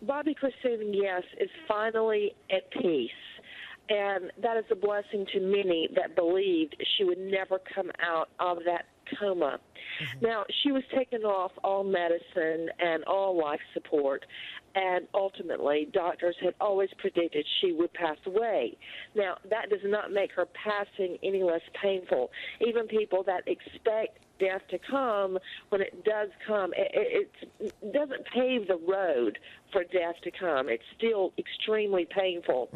Bobbi Kristina, yes, is finally at peace. And that is a blessing to many that believed she would never come out of that coma. Now, she was taken off all medicine and all life support, and ultimately, doctors had always predicted she would pass away. Now, that does not make her passing any less painful. Even people that expect death to come, when it does come, it doesn't pave the road for death to come. It's still extremely painful.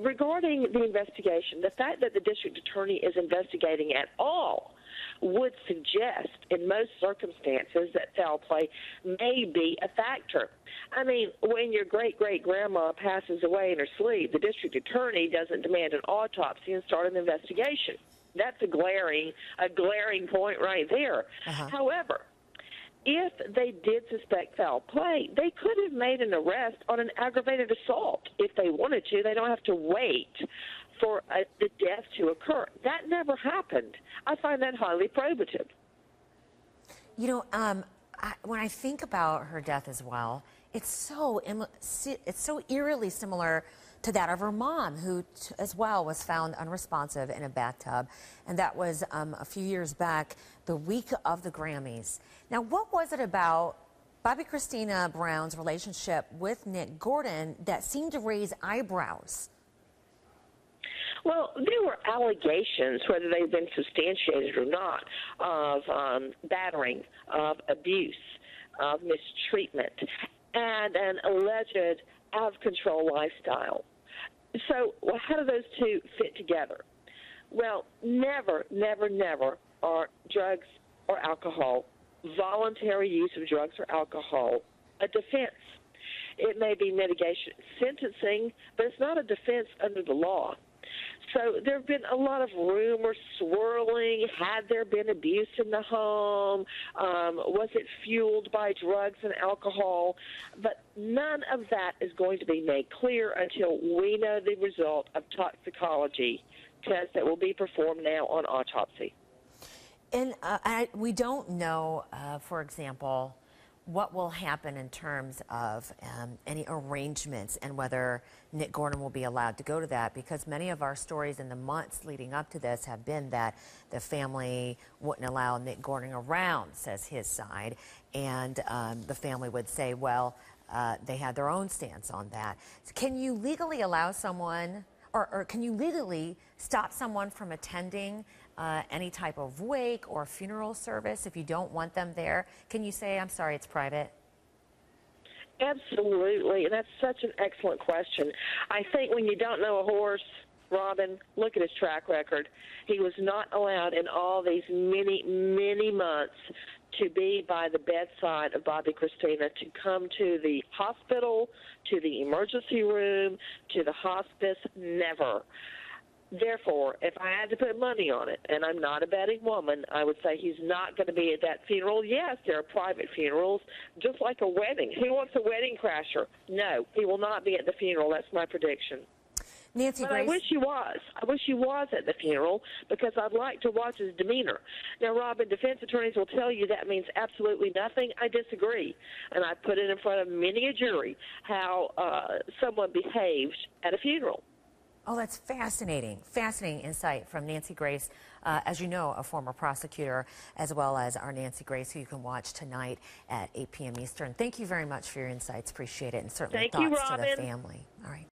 Regarding the investigation, the fact that the district attorney is investigating at all would suggest, in most circumstances, that foul play may be a factor. I mean, when your great-great-grandma passes away in her sleep, the district attorney doesn't demand an autopsy and start an investigation. That's a glaring point right there. However, if they did suspect foul play, they could have made an arrest on an aggravated assault if they wanted to. They don't have to wait for the death to occur. That never happened. I find that highly probative. You know, when I think about her death as well, it's so eerily similar to that of her mom, who as well was found unresponsive in a bathtub. And that was a few years back, the week of the Grammys. Now, what was it about Bobbi Kristina Brown's relationship with Nick Gordon that seemed to raise eyebrows? Well, there were allegations, whether they've been substantiated or not, of battering, of abuse, of mistreatment, and an alleged out-of-control lifestyle. So how do those two fit together? Well, never, never, never are drugs or alcohol, voluntary use of drugs or alcohol, a defense. It may be mitigation sentencing, but it's not a defense under the law. So there have been a lot of rumors swirling. Had there been abuse in the home? Was it fueled by drugs and alcohol? But none of that is going to be made clear until we know the result of toxicology tests that will be performed now on autopsy. And we don't know, for example, what will happen in terms of any arrangements and whether Nick Gordon will be allowed to go to that, because many of our stories in the months leading up to this have been that the family wouldn't allow Nick Gordon around, says his side, and the family would say, well, they had their own stance on that. So can you legally allow someone, or can you legally stop someone from attending any type of wake or funeral service if you don't want them there? Can you say, I'm sorry, it's private? Absolutely, and that's such an excellent question. I think when you don't know a horse, Robin, look at his track record. He was not allowed in all these many, many months to be by the bedside of Bobbi Kristina, to come to the hospital, to the emergency room, to the hospice, never. Therefore, if I had to put money on it, and I'm not a betting woman, I would say he's not going to be at that funeral. Yes, there are private funerals, just like a wedding. Who wants a wedding crasher? No, he will not be at the funeral. That's my prediction. Nancy Grace. I wish he was. I wish he was at the funeral, because I'd like to watch his demeanor. Now, Robin, defense attorneys will tell you that means absolutely nothing. I disagree. And I put it in front of many a jury how someone behaves at a funeral. Oh, that's fascinating. Fascinating insight from Nancy Grace, as you know, a former prosecutor, as well as our Nancy Grace, who you can watch tonight at 8 p.m. Eastern. Thank you very much for your insights. Appreciate it. And certainly thoughts to the family. All right.